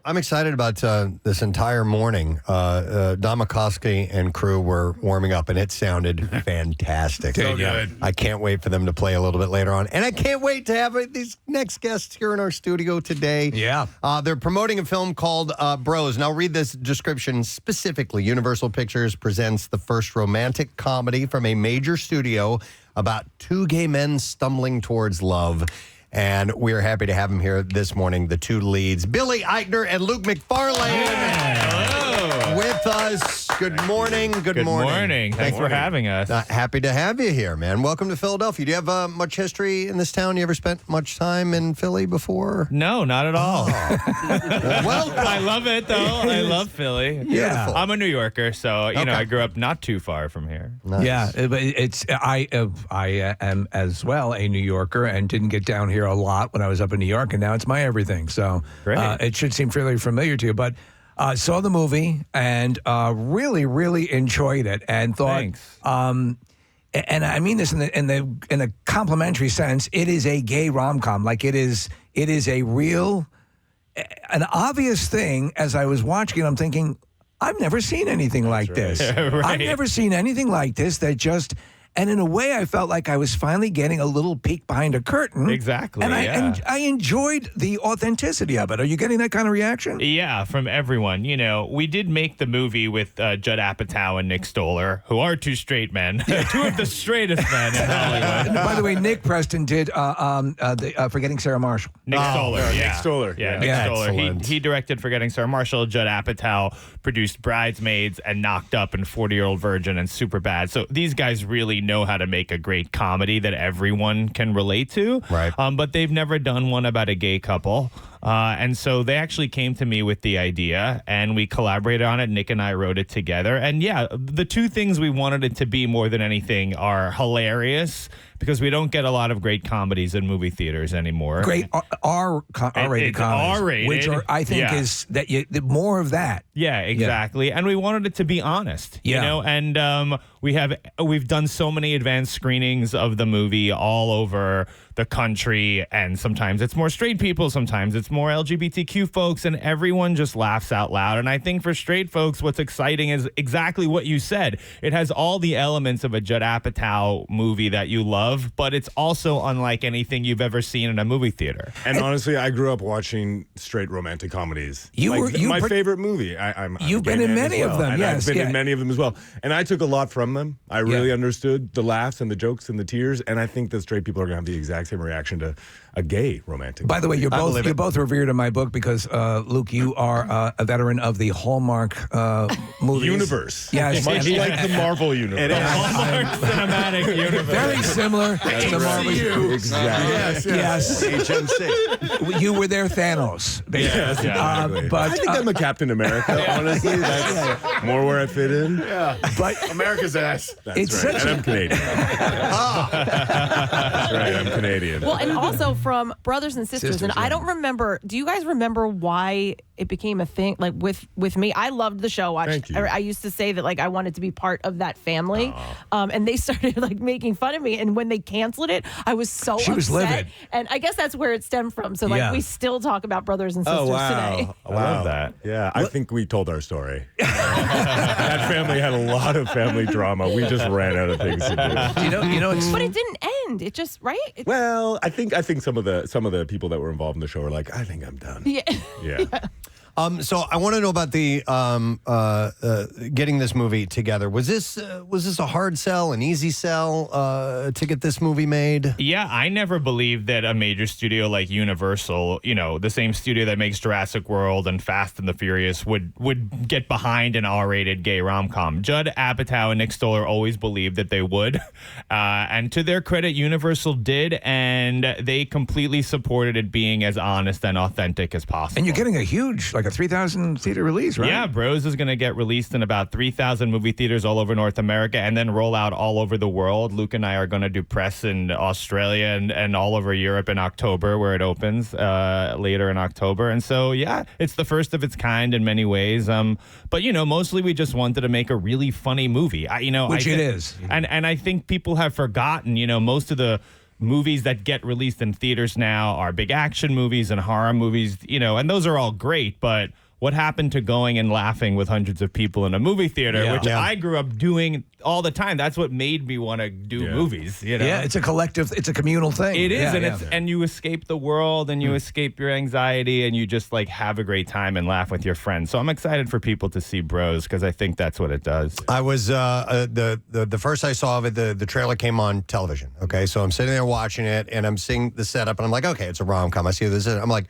I'm excited about this entire morning. Don McCoskey and crew were warming up, and it sounded fantastic. So good. I can't wait for them to play a little bit later on. And I can't wait to have these next guests here in our studio today. Yeah. They're promoting a film called Bros. And I'll read this description specifically. Universal Pictures presents the first romantic comedy from a major studio about two gay men stumbling towards love. And we're happy to have them here this morning, the two leads, Billy Eichner and Luke MacFarlane. Hello. With us. Good morning. Good morning. Thanks for having us. Happy to have you here, man. Welcome to Philadelphia. Do you have much history in this town? You ever spent much time in Philly before? No, not at all. Well, I love it, though. I love Philly. Yeah. I'm a New Yorker, so, you know, Okay. I grew up not too far from here. Nice. Yeah, but I am as well a New Yorker and didn't get down here a lot when I was up in New York, and now it's my everything. So Great. It should seem fairly familiar to you. But saw the movie and really, really enjoyed it, and thought, Thanks. and I mean this in a complimentary sense. It is a gay rom-com. Like it is a real, an obvious thing. As I was watching it, I'm thinking, I've never seen anything like this. Right. I've never seen anything like this that just, and in a way I felt like I was finally getting a little peek behind a curtain. Exactly, And yeah. I enjoyed the authenticity of it. Are you getting that kind of reaction? Yeah, from everyone. You know, we did make the movie with Judd Apatow and Nick Stoller, who are two straight men, two of the straightest men in Hollywood. And by the way, Nick Preston did Forgetting Sarah Marshall. Nick Stoller, yeah. Nick Stoller. Yeah, Yeah. Nick Yeah, Stoller. excellent. He directed Forgetting Sarah Marshall. Judd Apatow produced Bridesmaids and Knocked Up and 40-Year-Old Virgin and Superbad. So these guys really know how to make a great comedy that everyone can relate to. Right. But they've never done one about a gay couple. And so they actually came to me with the idea, and we collaborated on it. Nick and I wrote it together. And yeah, the two things we wanted it to be more than anything are hilarious, because we don't get a lot of great comedies in movie theaters anymore. Great R-rated It's comedies, R-rated. which are, I think Yeah. is that more of that. Yeah, exactly. And we wanted it to be honest, you Yeah. know, and we've done so many advanced screenings of the movie all over the country, and sometimes it's more straight people, sometimes it's more LGBTQ folks, and everyone just laughs out loud. And I think for straight folks, what's exciting is exactly what you said. It has all the elements of a Judd Apatow movie that you love, but it's also unlike anything you've ever seen in a movie theater. And honestly, I grew up watching straight romantic comedies. My favorite movie. I'm You've a gay been in man many as of well, them, and yes, I've been yeah. in many of them as well. And I took a lot from them. I really understood the laughs and the jokes and the tears. And I think that straight people are going to have the exact same reaction to a gay romantic. By the way, you're believe it. both revered in my book because Luke, you are a veteran of the Hallmark movies universe. Yes, Much and- like the Marvel universe. Hallmark Cinematic Universe. very similar to the Marvel. Exactly. Yes, HMC. you were their Thanos. basically. Yes, Exactly. but I think I'm a Captain America, honestly. That's more where I fit in. but America's ass. That's It's right. such And a- I'm Canadian. That's right. I'm Canadian. Well, and also from Brothers and Sisters, and yeah. I don't remember. Do you guys remember why it became a thing? Like with me, I loved the show. Thank you. I used to say that like I wanted to be part of that family, and they started like making fun of me. And when they canceled it, I was so She was upset. livid. And I guess that's where it stemmed from. So like Yeah. we still talk about Brothers and Sisters today. I love that. Yeah, I think we told our story. That family had a lot of family drama. We just ran out of things to do. you know, it's But it didn't end. It just Well, I think some of the people that were involved in the show are like, I think I'm done. Yeah. Yeah. So I want to know about the getting this movie together. Was this a hard sell, an easy sell to get this movie made? Yeah, I never believed that a major studio like Universal, you know, the same studio that makes Jurassic World and Fast and the Furious, would get behind an R-rated gay rom-com. Judd Apatow and Nick Stoller always believed that they would. And to their credit, Universal did, and they completely supported it being as honest and authentic as possible. and you're getting a huge, like a 3,000 theater release, right? Yeah, Bros is going to get released in about 3,000 movie theaters all over North America and then roll out all over the world. Luke and I are going to do press in Australia and all over Europe in October, where it opens later in October. And so, yeah, it's the first of its kind in many ways. But, you know, mostly we just wanted to make a really funny movie. Which it is. And I think people have forgotten, you know, most of movies that get released in theaters now are big action movies and horror movies, and those are all great, but what happened to going and laughing with hundreds of people in a movie theater, which I grew up doing all the time. That's what made me want to do movies, Yeah, it's a collective, it's a communal thing. It is, and you escape the world and you escape your anxiety and you just like have a great time and laugh with your friends. So I'm excited for people to see Bros because I think that's what it does. I was the first I saw of it, the trailer came on television. Okay, so I'm sitting there watching it and I'm seeing the setup and I'm like, okay, it's a rom-com. I see this. I'm like,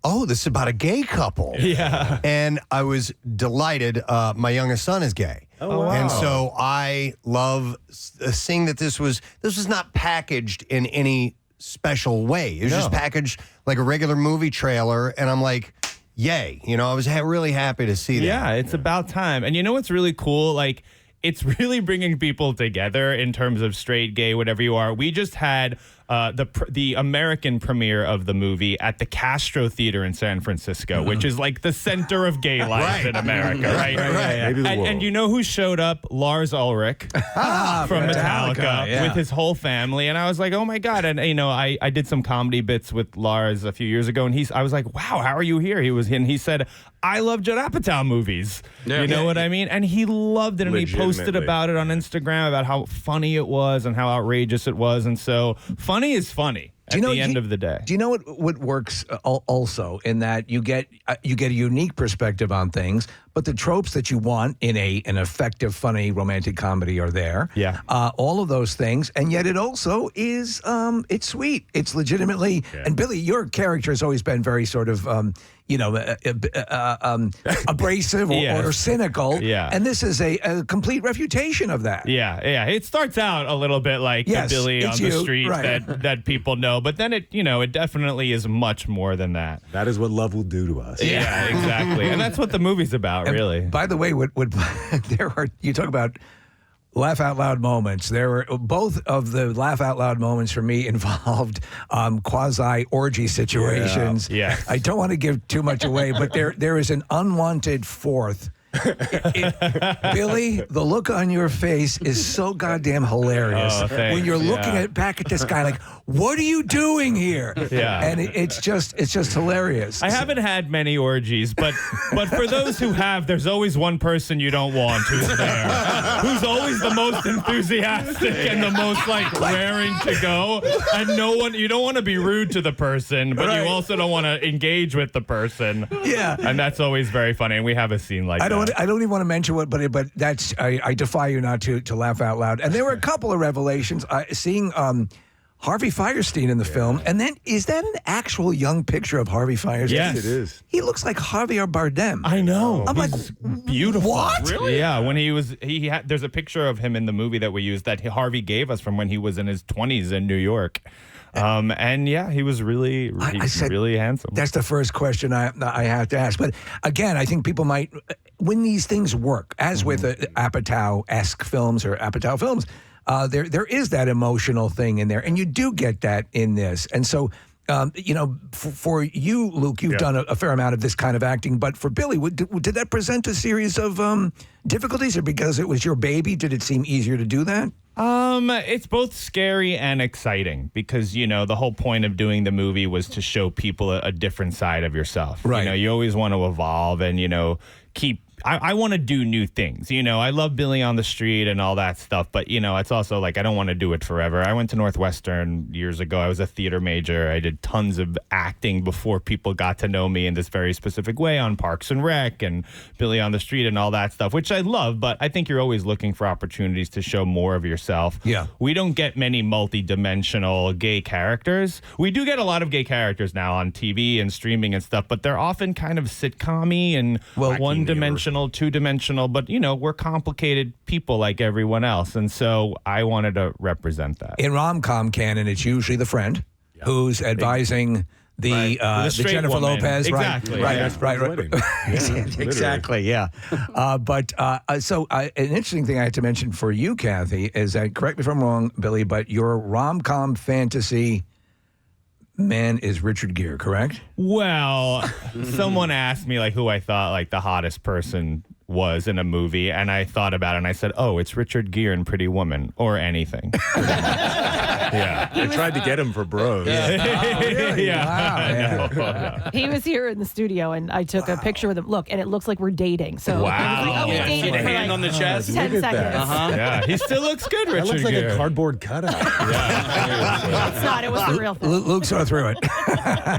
oh, this is about a gay couple. Yeah. And I was delighted. My youngest son is gay. Oh, wow. And so I love seeing that this was not packaged in any special way. It was just packaged like a regular movie trailer. And I'm like, yay. I was really happy to see that. Yeah, it's about time. And you know what's really cool? Like, it's really bringing people together in terms of straight, gay, whatever you are. We just had the American premiere of the movie at the Castro Theater in San Francisco, which is like the center of gay life in America, right? Maybe the world. And you know who showed up? Lars Ulrich from Metallica with his whole family. And I was like, oh my God. And, I did some comedy bits with Lars a few years ago. And I was like, wow, how are you here? He said, I love Judd Apatow movies. Yeah. You know what I mean? And he loved it. And he posted about it on Instagram about how funny it was and how outrageous it was. And so funny is funny at the end of the day. Do you know what works also in that you get a unique perspective on things, but the tropes that you want in an effective, funny romantic comedy are there. Yeah. All of those things, and yet it also is it's sweet. It's legitimately. Yeah. And Billy, your character has always been very sort of abrasive or cynical. Yeah. And this is a complete refutation of that. Yeah. It starts out a little bit like the Billy on the street that people know, but then it definitely is much more than that. That is what love will do to us. Yeah, exactly. And that's what the movie's about, really. By the way, you talk about laugh out loud moments. There were both of the laugh out loud moments for me involved quasi orgy situations. Yeah. I don't want to give too much away, but there is an unwanted fourth. Billy, the look on your face is so goddamn hilarious. Oh, thanks. When you're looking back at this guy like, what are you doing here? Yeah. And it's just hilarious. I haven't had many orgies, but for those who have, there's always one person you don't want who's there, who's always the most enthusiastic and the most like raring to go. And you don't want to be rude to the person, but you also don't want to engage with the person. Yeah. And that's always very funny. And we have a scene like that. I don't even want to mention what, but that's I defy you not to laugh out loud. And there were a couple of revelations. Seeing Harvey Fierstein in the film, and then is that an actual young picture of Harvey Fierstein? Yes, it is. He looks like Javier Bardem. I know. I'm He's like, beautiful. What? Really? Yeah. When he had, there's a picture of him in the movie that we used that Harvey gave us from when he was in his 20s in New York. And yeah, he was really handsome. That's the first question I have to ask. But again, I think people might, when these things work, as with Apatow-esque films or Apatow films, there is that emotional thing in there, and you do get that in this. And so, for you, Luke, you've done a fair amount of this kind of acting, but for Billy, did that present a series of difficulties, or because it was your baby, did it seem easier to do that? It's both scary and exciting because, the whole point of doing the movie was to show people a different side of yourself. Right. You always want to evolve and, I want to do new things. I love Billy on the Street and all that stuff, but, it's also like I don't want to do it forever. I went to Northwestern years ago. I was a theater major. I did tons of acting before people got to know me in this very specific way on Parks and Rec and Billy on the Street and all that stuff, which I love, but I think you're always looking for opportunities to show more of yourself. Yeah. We don't get many multi-dimensional gay characters. We do get a lot of gay characters now on TV and streaming and stuff, but they're often kind of sitcom-y and one-dimensional. Two-dimensional, but we're complicated people like everyone else, and so I wanted to represent that. In rom-com canon, it's usually the friend w's advising the Jennifer woman. Lopez, exactly, right? Yeah. Exactly, yeah. But an interesting thing I had to mention for you, Kathy, is that, correct me if I'm wrong, Billy, but your rom-com fantasy man is Richard Gere, correct? Well, someone asked me who I thought the hottest person was in a movie, and I thought about it, and I said, oh, it's Richard Gere in Pretty Woman, or anything. Yeah, I tried to get him for Bros. Yeah. He was here in the studio, and I took a picture with him. Look, and it looks like we're dating. So Wow. I was like, oh, we Yeah. dated See the for hand like on the chest? 10 Look at seconds. that. Yeah, he still looks good, That Richard looks like Gere. a cardboard cutout. It's not. It was the real thing. Luke saw through it.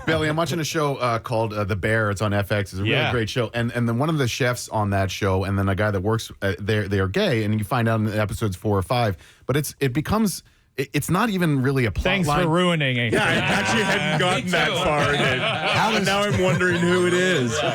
Billy, I'm watching a show called The Bear. It's on FX. It's a really Yeah. great show. And then one of the chefs on that show, and then a guy that works, they are gay, and you find out in episodes 4 or 5. But it's not even really a plot Thanks line. for ruining it. Yeah, I actually hadn't gotten that far. And now I'm wondering who it is. All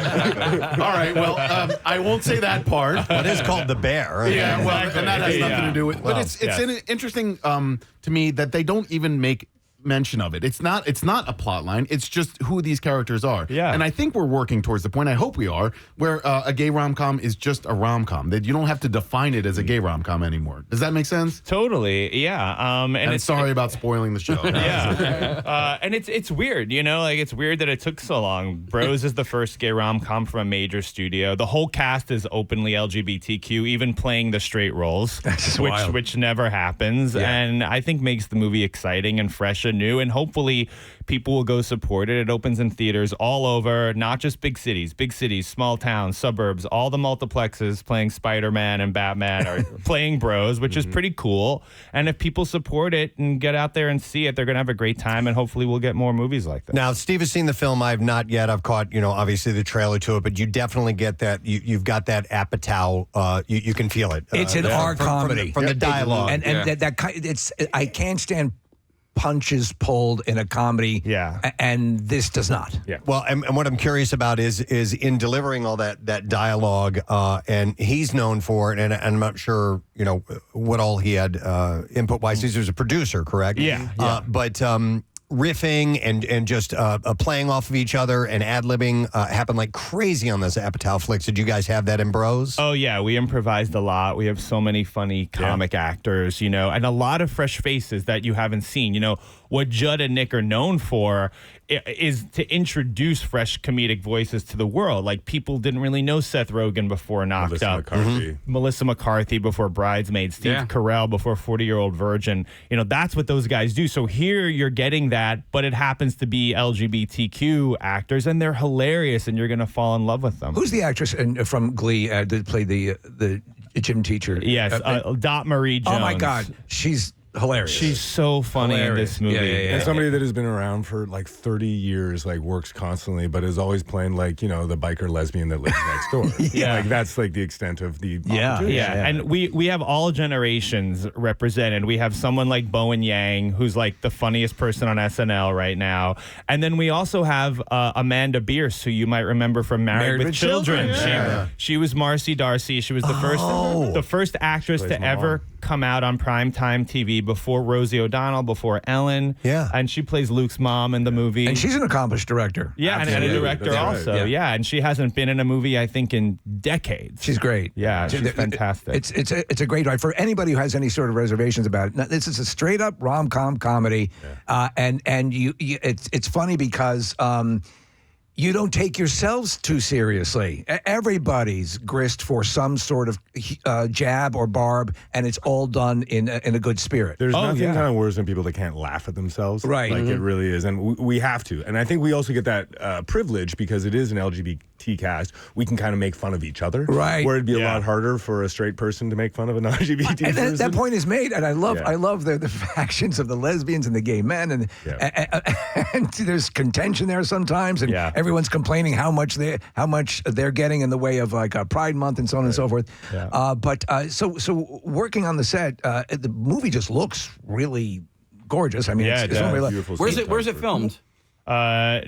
right, well, I won't say that part. But it's called The Bear. Yeah, well, Exactly. and that has nothing Yeah. to do with. Well, But it's yes. interesting to me that they don't even make mention of it. It's not a plot line. It's just who these characters are. Yeah. And I think we're working towards the point, I hope we are, where a gay rom-com is just a rom-com. That you don't have to define it as a gay rom-com anymore. Does that make sense? Totally, yeah. And And it's sorry about spoiling the show. yeah. And it's weird, like it's weird that it took so long. Bros is the first gay rom-com from a major studio. The whole cast is openly LGBTQ, even playing the straight roles, just wild. which never happens. And I think makes the movie exciting and fresh and new. And hopefully people will go support it. It opens in theaters all over, not just big cities, small towns, suburbs, all the multiplexes playing Spider-Man and Batman are playing Bros, which is pretty cool. And if people support it and get out there and see it, they're going to have a great time, and hopefully we'll get more movies like this. Now, Steve has seen the film. I've not yet. I've caught, obviously the trailer to it, but you definitely get that. You've got that Apatow. You can feel it. It's an art comedy. From the dialogue. And I can't stand punches pulled in a comedy. Yeah. And this does not. Yeah. Well, and what I'm curious about is in delivering all that dialogue, and he's known for it, and I'm not sure, what all he had input-wise. He was a producer, correct? Yeah. But riffing and just playing off of each other and ad-libbing happened like crazy on this Apatow flicks. Did you guys have that in Bros? Oh, yeah. We improvised a lot. We have so many funny comic actors, and a lot of fresh faces that you haven't seen. What Judd and Nick are known for is to introduce fresh comedic voices to the world. Like, people didn't really know Seth Rogen before Knocked Melissa Up. McCarthy. Melissa McCarthy before Bridesmaids, Steve Yeah. Carell before 40-Year-Old Virgin. That's what those guys do. So here you're getting that, but it happens to be LGBTQ actors, and they're hilarious, and you're going to fall in love with them. Who's the actress from Glee that played the gym teacher? Yes, Dot Marie Jones. Oh my God, she's hilarious. She's so funny in this movie. Yeah. And somebody that has been around for like 30 years, like works constantly, but is always playing like, the biker lesbian that lives next door. Yeah. Like that's like the extent of the Yeah. opportunity. Yeah, and we have all generations represented. We have someone like Bowen Yang, who's like the funniest person on SNL right now. And then we also have Amanda Bierce, who you might remember from Married with Children. Yeah. She was Marcy Darcy. She was the first actress to ever come out on primetime TV before Rosie O'Donnell, before Ellen. Yeah. And she plays Luke's mom in the movie. And she's an accomplished director. yeah, and a Absolutely. director That's right. also. Yeah. Yeah, and she hasn't been in a movie, I think, in decades. She's great. Yeah, she's fantastic. It's a great ride for anybody who has any sort of reservations about it. Now, this is a straight up rom-com comedy, and it's funny because you don't take yourselves too seriously. Everybody's grist for some sort of jab or barb, and it's all done in a good spirit. There's nothing yeah. kind of worse than people that can't laugh at themselves. Right. Like it really is. And we have to. And I think we also get that privilege because it is an LGBT cast. We can kind of make fun of each other. Right. Where it'd be a Yeah. lot harder for a straight person to make fun of a non-LGBT And person. that point is made, and I love Yeah. the factions of the lesbians and the gay men, and and there's contention there sometimes, and Yeah. everyone's complaining how much they're getting in the way of like a Pride Month and so on and so forth. Yeah. But so working on the set, the movie just looks really gorgeous. I mean, Yeah, it it's does. really Beautiful Where's cinematography. it filmed?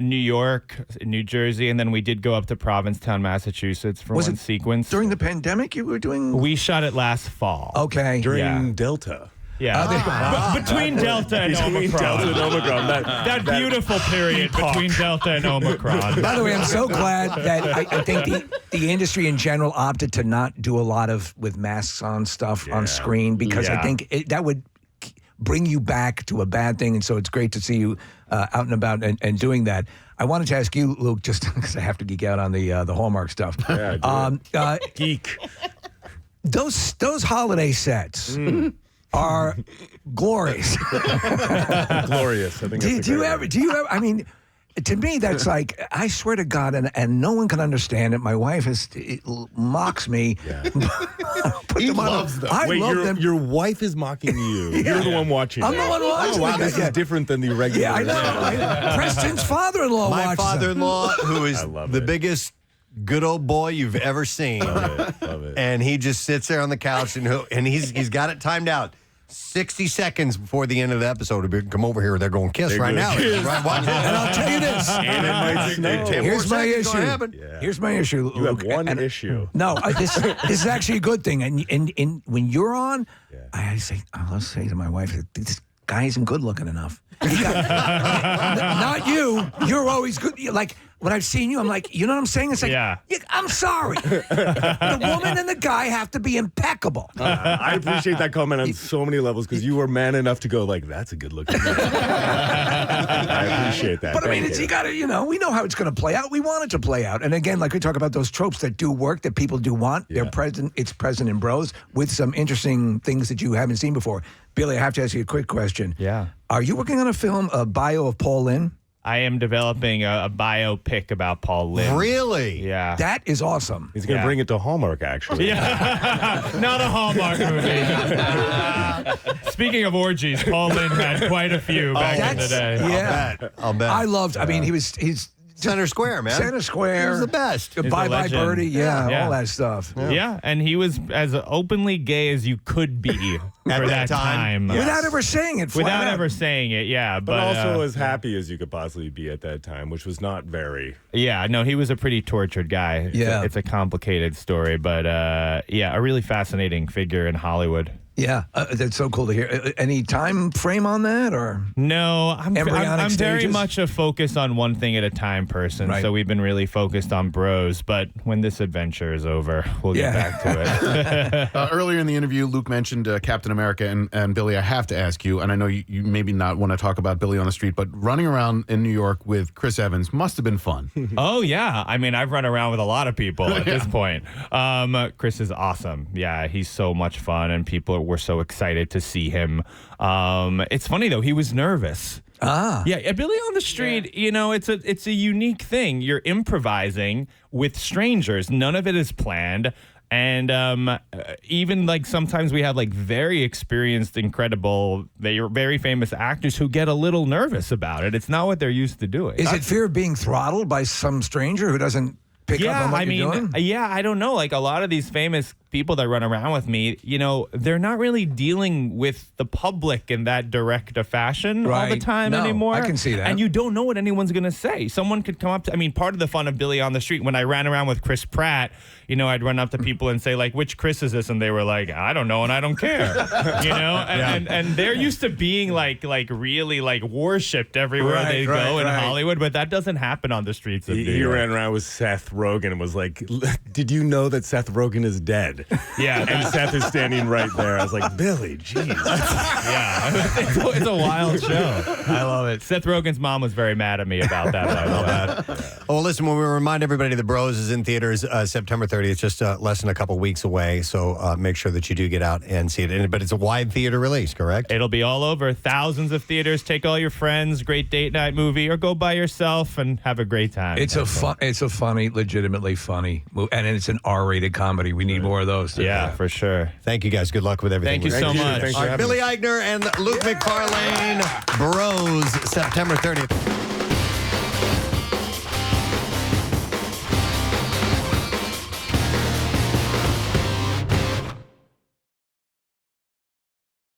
New York, New Jersey, and then we did go up to Provincetown, Massachusetts for Was one it sequence. during the pandemic you were doing. We shot it last fall. Okay. During Yeah. Delta. Yeah. Between Delta and Between Omicron. Delta and Omicron. That beautiful period between Delta and Omicron. By the way, I'm so glad that I think the industry in general opted to not do a lot of with masks on stuff on screen because I Yeah. think that would bring you back to a bad thing. And so it's great to see you out and about and doing that. I wanted to ask you, Luke, just because I have to geek out on the Hallmark stuff. Yeah, geek. Those holiday sets are glorious. Glorious. I think. Do you ever? I mean, to me, that's like, I swear to God, and no one can understand it. My wife mocks me. Yeah. He loves them. I Wait, love them. your wife is mocking you. You're the one watching. I'm the one watching. Oh, wow, this is different than the regular. Yeah, I know. Preston's father-in-law My watches them. father-in-law, who is love the it. biggest good old boy you've ever seen, Love it. and he just sits there on the couch and he's got it timed out. 60 seconds before the end of the episode, he'll come over here. They're going to kiss right now. Right, watch it. And I'll tell you this. And it might snow. Here's my issue. Yeah. Here's my issue. You have Luke. one And- issue. No, this is actually a good thing. And when you're on, I say, I'll say to my wife, this guy isn't good looking enough. Not you. You're always good. Like, when I've seen you, I'm like, you know what I'm saying? It's like, I'm sorry. The woman and the guy have to be impeccable. I appreciate that comment on so many levels because you were man enough to go like, that's a good looking man. I appreciate that. But I mean, Thank it's, you. you got to, we know how it's going to play out. We want it to play out. And again, like we talk about those tropes that do work, that people do want. Yeah. They're present. It's present in Bros with some interesting things that you haven't seen before. Billy, I have to ask you a quick question. Yeah. Are you working on a bio of Paul Lynde? I am developing a biopic about Paul Lynde. Really? Yeah. That is awesome. He's going to bring it to Hallmark, actually. Yeah. Not a Hallmark movie. Speaking of orgies, Paul Lynde had quite a few back in the day. Yeah. I'll bet. I loved, I mean, he's Center Square, man. Center Square. He was the best. He's a Bye Bye legend. Birdie. Yeah, all Yeah. that stuff. Yeah, and he was as openly gay as you could be At for that that time. time. Yeah. Without ever saying it. flat Without out. ever saying it, yeah. But also as happy as you could possibly be at that time, which was not very. yeah, no, he was a pretty tortured guy. Yeah. It's a complicated story, but yeah, a really fascinating figure in Hollywood. Yeah, that's so cool to hear. Any time frame on that, or? No, I'm Embryonic very stages? much a focus on one thing at a time person. Right. So we've been really focused on Bros, but when this adventure is over, we'll get Yeah. back to it. Earlier in the interview, Luke mentioned Captain America, and Billy, I have to ask you, and I know you maybe not want to talk about Billy on the street, but running around in New York with Chris Evans must have been fun. Oh, yeah. I mean, I've run around with a lot of people at this point. Chris is awesome. Yeah, he's so much fun, and people were so excited to see him. It's funny, though. He was nervous. Yeah, Billy on the street, it's a unique thing. You're improvising with strangers. None of it is planned. And even like sometimes we have like very experienced, incredible, very famous actors who get a little nervous about it. It's not what they're used to doing. Is it fear of being throttled by some stranger who doesn't pick up on what you're doing? I don't know. Like a lot of these famous people that run around with me, they're not really dealing with the public in that direct a fashion all the Right. time No, anymore. I can see that. And you don't know what anyone's going to say. Someone could come up to, part of the fun of Billy on the street, when I ran around with Chris Pratt, I'd run up to people and say, like, which Chris is this? And they were like, I don't know, and I don't care. And they're used to being like really like worshipped everywhere they go in Hollywood, but that doesn't happen on the streets of New He York. ran around with Seth Rogen and was like, did you know that Seth Rogen is dead? Yeah. And Seth is standing right there. I was like, Billy, jeez. Yeah, it's a wild show. I love it. Seth Rogen's mom was very mad at me about that, by the way. Oh, listen, when we remind everybody the Bros is in theaters September 30th, just less than a couple weeks away. So make sure that you do get out and see it. But it's a wide theater release, correct? It'll be all over thousands of theaters. Take all your friends, great date night movie, or go by yourself and have a great time. It's a funny, legitimately funny movie, and it's an R-rated comedy. We need more of those. Yeah, for sure. Thank you, guys. Good luck with everything. Thank you so much. Thanks for All right, having Billy us. Eichner and Luke MacFarlane, Bros, September 30th.